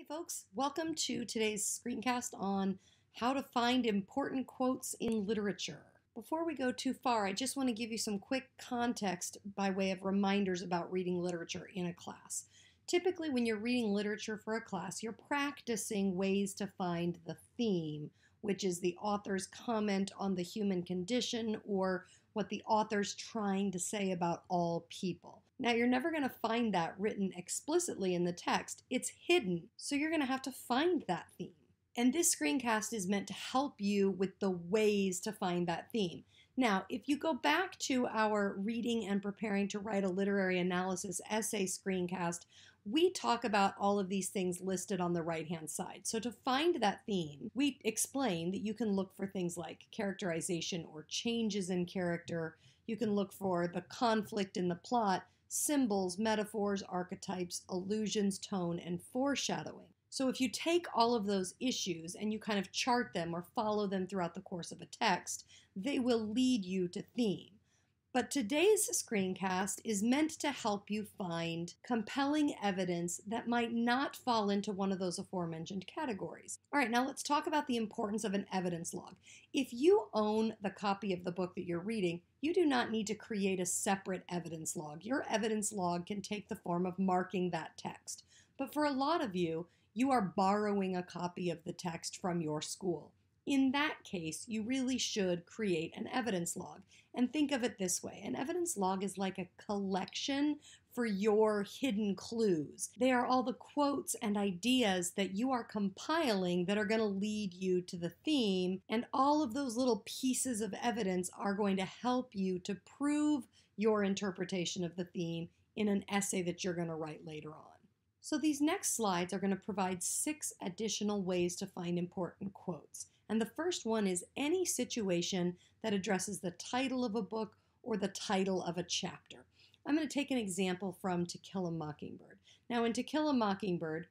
Folks, welcome to today's screencast on how to find important quotes in literature. Before we go too far, I just want to give you some quick context by way of reminders about reading literature in a class. Typically, when you're reading literature for a class, you're practicing ways to find the theme, which is the author's comment on the human condition or what the author's trying to say about all people. Now, you're never going to find that written explicitly in the text. It's hidden, so you're going to have to find that theme. And this screencast is meant to help you with the ways to find that theme. Now, if you go back to our reading and preparing to write a literary analysis essay screencast, we talk about all of these things listed on the right-hand side. So to find that theme, we explain that you can look for things like characterization or changes in character. You can look for the conflict in the plot, symbols, metaphors, archetypes, allusions, tone, and foreshadowing. So if you take all of those issues and you kind of chart them or follow them throughout the course of a text, they will lead you to theme. But today's screencast is meant to help you find compelling evidence that might not fall into one of those aforementioned categories. All right, now let's talk about the importance of an evidence log. If you own the copy of the book that you're reading, you do not need to create a separate evidence log. Your evidence log can take the form of marking that text. But for a lot of you, you are borrowing a copy of the text from your school. In that case, you really should create an evidence log. And think of it this way. An evidence log is like a collection for your hidden clues. They are all the quotes and ideas that you are compiling that are going to lead you to the theme. And all of those little pieces of evidence are going to help you to prove your interpretation of the theme in an essay that you're going to write later on. So these next slides are going to provide 6 additional ways to find important quotes. And the first one is any situation that addresses the title of a book or the title of a chapter. I'm going to take an example from To Kill a Mockingbird. Now, in To Kill a Mockingbird,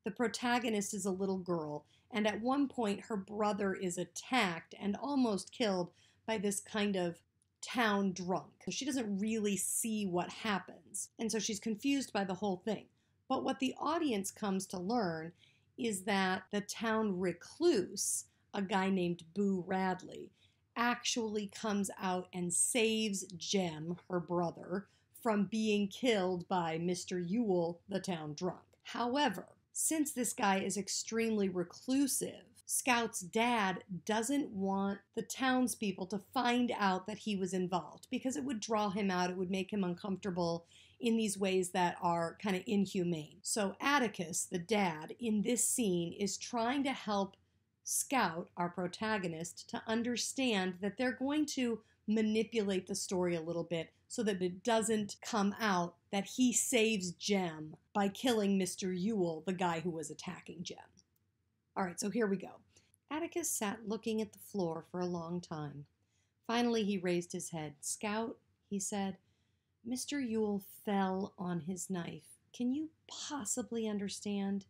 the protagonist is a little girl, and at one point her brother is attacked and almost killed by this kind of town drunk. So she doesn't really see what happens, and so she's confused by the whole thing. But what the audience comes to learn is that the town recluse, a guy named Boo Radley, actually comes out and saves Jem, her brother, from being killed by Mr. Yule, the town drunk. However, since this guy is extremely reclusive, Scout's dad doesn't want the townspeople to find out that he was involved because it would draw him out, it would make him uncomfortable in these ways that are kind of inhumane. So Atticus, the dad, in this scene is trying to help Scout, our protagonist, to understand that they're going to manipulate the story a little bit so that it doesn't come out that he saves Jem by killing Mr. Yule, the guy who was attacking Jem. All right, so here we go. Atticus sat looking at the floor for a long time. Finally, he raised his head. "Scout," he said, "Mr. Yule fell on his knife. Can you possibly understand?"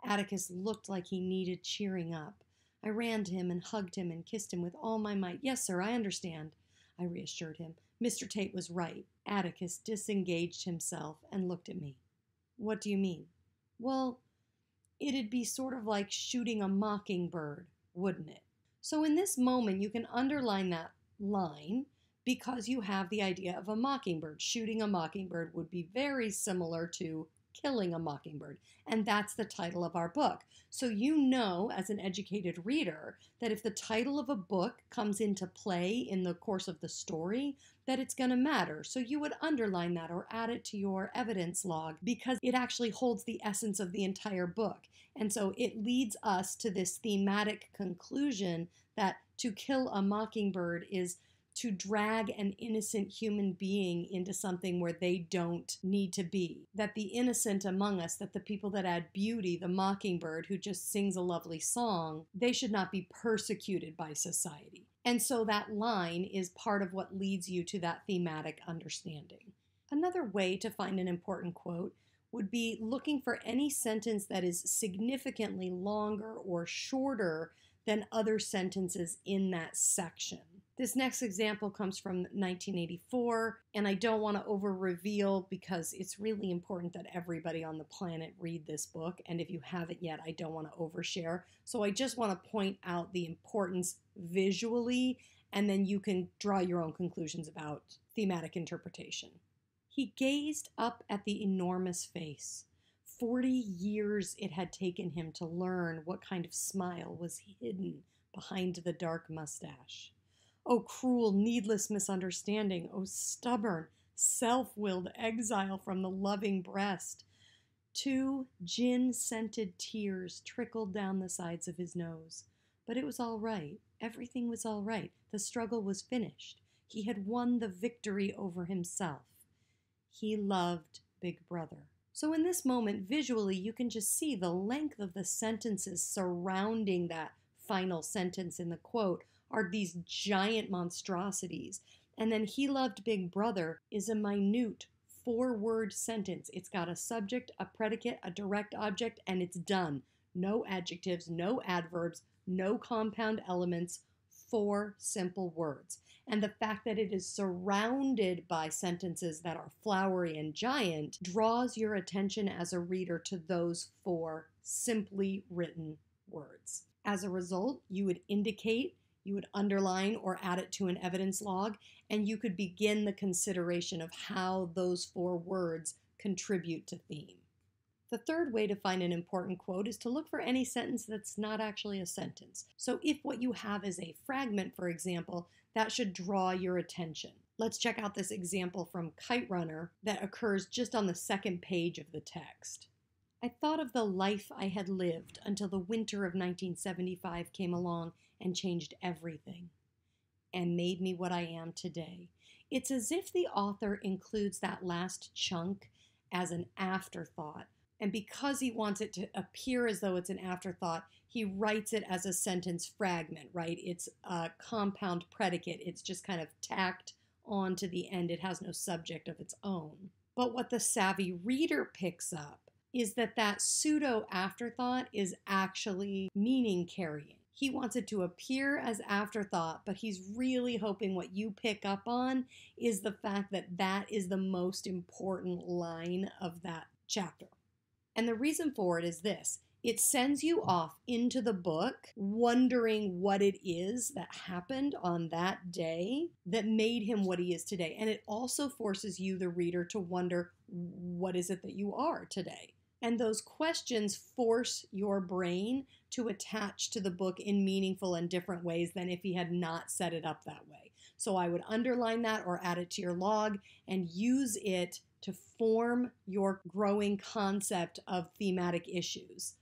Atticus looked like he needed cheering up. I ran to him and hugged him and kissed him with all my might. "Yes, sir, I understand," I reassured him. "Mr. Tate was right." Atticus disengaged himself and looked at me. "What do you mean?" "Well, it'd be sort of like shooting a mockingbird, wouldn't it?" So in this moment, you can underline that line because you have the idea of a mockingbird. Shooting a mockingbird would be very similar to killing a mockingbird. And that's the title of our book. So you know, as an educated reader, that if the title of a book comes into play in the course of the story, that it's going to matter. So you would underline that or add it to your evidence log because it actually holds the essence of the entire book. And so it leads us to this thematic conclusion that To Kill a Mockingbird is to drag an innocent human being into something where they don't need to be. That the innocent among us, that the people that add beauty, the mockingbird who just sings a lovely song, they should not be persecuted by society. And so that line is part of what leads you to that thematic understanding. Another way to find an important quote would be looking for any sentence that is significantly longer or shorter than other sentences in that section. This next example comes from 1984, and I don't want to over reveal because it's really important that everybody on the planet read this book. And if you haven't yet, I don't want to overshare. So I just want to point out the importance visually, and then you can draw your own conclusions about thematic interpretation. He gazed up at the enormous face. 40 years it had taken him to learn what kind of smile was hidden behind the dark mustache. Oh, cruel, needless misunderstanding. Oh, stubborn, self-willed exile from the loving breast. 2 gin-scented tears trickled down the sides of his nose. But it was all right. Everything was all right. The struggle was finished. He had won the victory over himself. He loved Big Brother. So in this moment, visually, you can just see the length of the sentences surrounding that final sentence in the quote are these giant monstrosities. And then he loved Big Brother is a minute 4-word sentence. It's got a subject, a predicate, a direct object, and it's done. No adjectives, no adverbs, no compound elements, 4 simple words. And the fact that it is surrounded by sentences that are flowery and giant draws your attention as a reader to those 4 simply written words. As a result, you would indicate, you would underline or add it to an evidence log, and you could begin the consideration of how those 4 words contribute to theme. The third way to find an important quote is to look for any sentence that's not actually a sentence. So if what you have is a fragment, for example, that should draw your attention. Let's check out this example from Kite Runner that occurs just on the 2nd page of the text. I thought of the life I had lived until the winter of 1975 came along and changed everything and made me what I am today. It's as if the author includes that last chunk as an afterthought. And because he wants it to appear as though it's an afterthought, he writes it as a sentence fragment, right? It's a compound predicate. It's just kind of tacked on to the end. It has no subject of its own. But what the savvy reader picks up is that that pseudo afterthought is actually meaning carrying. He wants it to appear as afterthought, but he's really hoping what you pick up on is the fact that that is the most important line of that chapter. And the reason for it is this. It sends you off into the book wondering what it is that happened on that day that made him what he is today. And it also forces you, the reader, to wonder, what is it that you are today? And those questions force your brain to attach to the book in meaningful and different ways than if he had not set it up that way. So I would underline that or add it to your log and use it to form your growing concept of thematic issues.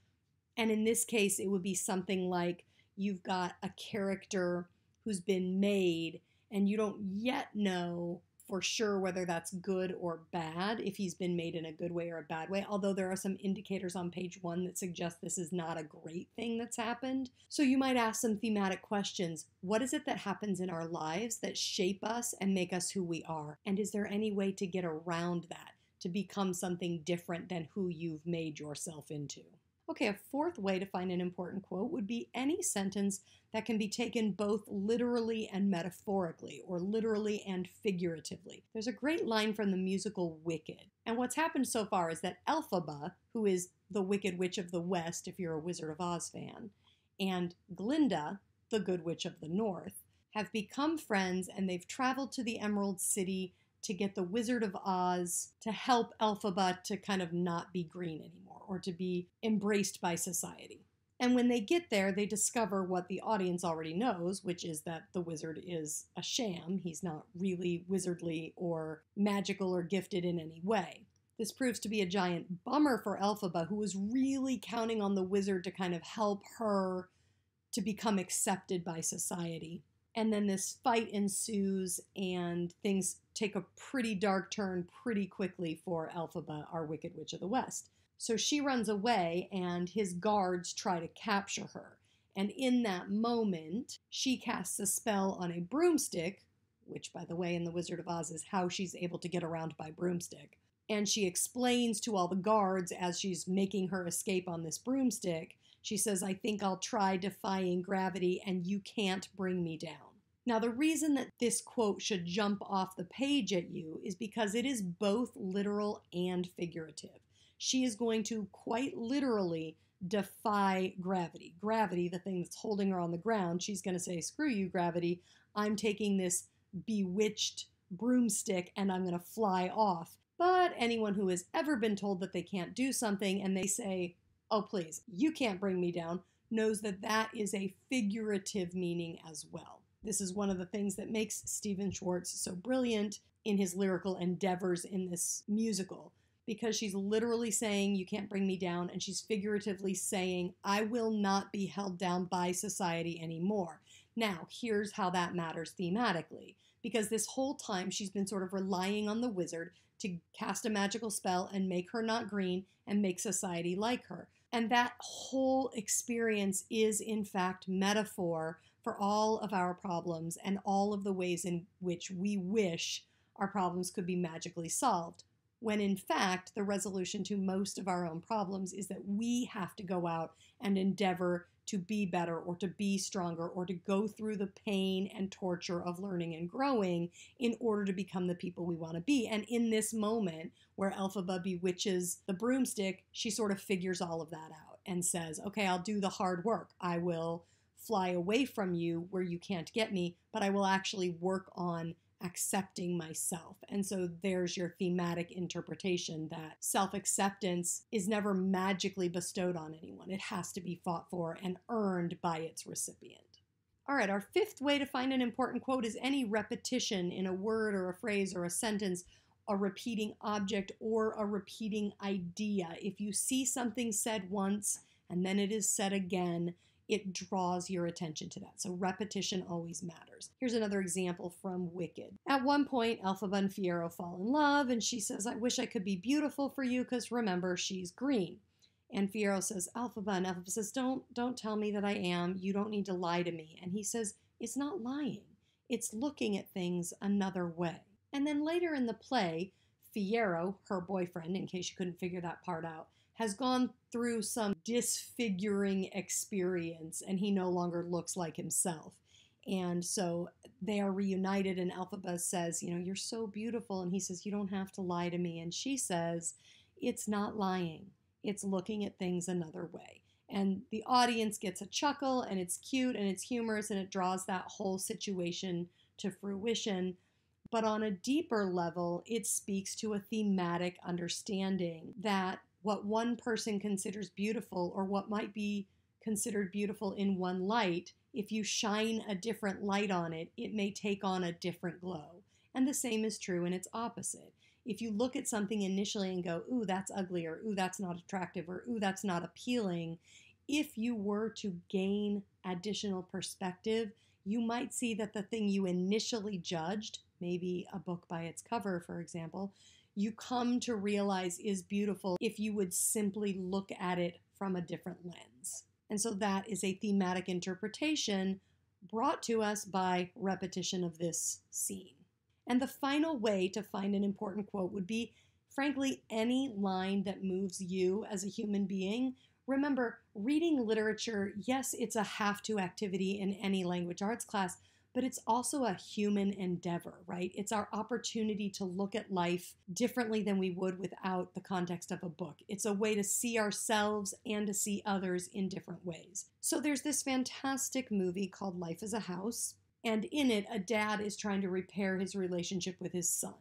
And in this case, it would be something like you've got a character who's been made and you don't yet know for sure whether that's good or bad, if he's been made in a good way or a bad way, although there are some indicators on page 1 that suggest this is not a great thing that's happened. So you might ask some thematic questions. What is it that happens in our lives that shape us and make us who we are? And is there any way to get around that, to become something different than who you've made yourself into? Okay, a 4th way to find an important quote would be any sentence that can be taken both literally and metaphorically, or literally and figuratively. There's a great line from the musical Wicked. And what's happened so far is that Elphaba, who is the Wicked Witch of the West, if you're a Wizard of Oz fan, and Glinda, the Good Witch of the North, have become friends, and they've traveled to the Emerald City to get the Wizard of Oz to help Elphaba to kind of not be green anymore, or to be embraced by society. And when they get there, they discover what the audience already knows, which is that the wizard is a sham. He's not really wizardly or magical or gifted in any way. This proves to be a giant bummer for Elphaba, who was really counting on the wizard to kind of help her to become accepted by society. And then this fight ensues, and things take a pretty dark turn pretty quickly for Elphaba, our Wicked Witch of the West. So she runs away, and his guards try to capture her. And in that moment, she casts a spell on a broomstick, which, by the way, in The Wizard of Oz is how she's able to get around by broomstick. And she explains to all the guards as she's making her escape on this broomstick, she says, "I think I'll try defying gravity, and you can't bring me down." Now, the reason that this quote should jump off the page at you is because it is both literal and figurative. She is going to quite literally defy gravity. Gravity, the thing that's holding her on the ground, she's going to say, screw you, gravity. I'm taking this bewitched broomstick and I'm going to fly off. But anyone who has ever been told that they can't do something and they say, oh, please, you can't bring me down, knows that that is a figurative meaning as well. This is one of the things that makes Stephen Schwartz so brilliant in his lyrical endeavors in this musical, because she's literally saying, you can't bring me down, and she's figuratively saying, I will not be held down by society anymore. Now, here's how that matters thematically, because this whole time she's been sort of relying on the wizard to cast a magical spell and make her not green and make society like her. And that whole experience is, in fact, metaphor for all of our problems and all of the ways in which we wish our problems could be magically solved, when in fact the resolution to most of our own problems is that we have to go out and endeavor to be better or to be stronger or to go through the pain and torture of learning and growing in order to become the people we want to be. And in this moment where Elphaba bewitches the broomstick, she sort of figures all of that out and says, okay, I'll do the hard work. I will fly away from you where you can't get me, but I will actually work on accepting myself. And so there's your thematic interpretation that self-acceptance is never magically bestowed on anyone. It has to be fought for and earned by its recipient. All right, our fifth way to find an important quote is any repetition in a word or a phrase or a sentence, a repeating object or a repeating idea. If you see something said once and then it is said again, it draws your attention to that. So repetition always matters. Here's another example from Wicked. At one point, Elphaba and Fiyero fall in love, and she says, I wish I could be beautiful for you, because remember, she's green. And Fiyero says, Elphaba, and Elphaba says, don't tell me that I am. You don't need to lie to me. And he says, it's not lying. It's looking at things another way. And then later in the play, Fiyero, her boyfriend, in case you couldn't figure that part out, has gone through some disfiguring experience and he no longer looks like himself. And so they are reunited and Elphaba says, you're so beautiful. And he says, you don't have to lie to me. And she says, it's not lying. It's looking at things another way. And the audience gets a chuckle and it's cute and it's humorous and it draws that whole situation to fruition. But on a deeper level, it speaks to a thematic understanding that what one person considers beautiful or what might be considered beautiful in one light, if you shine a different light on it, it may take on a different glow. And the same is true in its opposite. If you look at something initially and go, ooh, that's ugly, or ooh, that's not attractive, or ooh, that's not appealing, if you were to gain additional perspective, you might see that the thing you initially judged, maybe a book by its cover, for example, you come to realize is beautiful if you would simply look at it from a different lens. And so that is a thematic interpretation brought to us by repetition of this scene. And the final way to find an important quote would be, frankly, any line that moves you as a human being. Remember, reading literature, yes, it's a have-to activity in any language arts class, but it's also a human endeavor, right? It's our opportunity to look at life differently than we would without the context of a book. It's a way to see ourselves and to see others in different ways. So there's this fantastic movie called Life is a House, and in it, a dad is trying to repair his relationship with his son.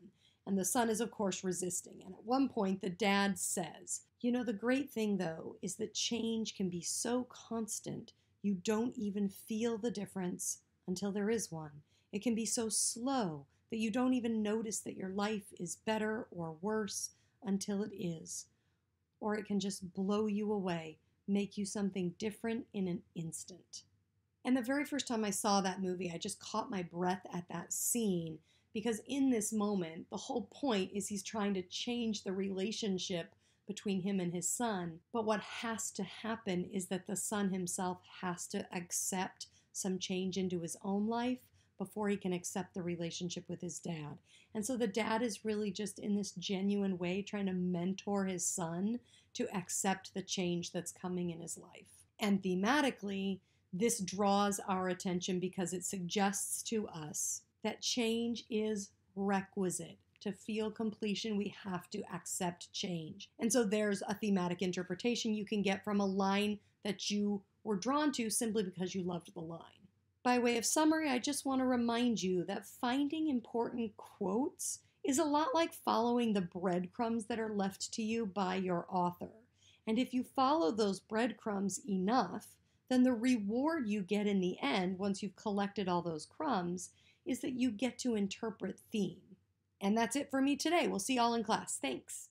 And the son is, of course, resisting. And at one point, the dad says, the great thing, though, is that change can be so constant, you don't even feel the difference until there is one. It can be so slow that you don't even notice that your life is better or worse until it is. Or it can just blow you away, make you something different in an instant. And the very first time I saw that movie, I just caught my breath at that scene, because in this moment, the whole point is he's trying to change the relationship between him and his son. But what has to happen is that the son himself has to accept some change into his own life before he can accept the relationship with his dad. And so the dad is really just in this genuine way trying to mentor his son to accept the change that's coming in his life. And thematically, This draws our attention because it suggests to us that change is requisite. To feel completion, we have to accept change. And so there's a thematic interpretation you can get from a line that you were drawn to simply because you loved the line. By way of summary, I just want to remind you that finding important quotes is a lot like following the breadcrumbs that are left to you by your author. And if you follow those breadcrumbs enough, then the reward you get in the end, once you've collected all those crumbs, is that you get to interpret theme. And that's it for me today. We'll see y'all in class. Thanks.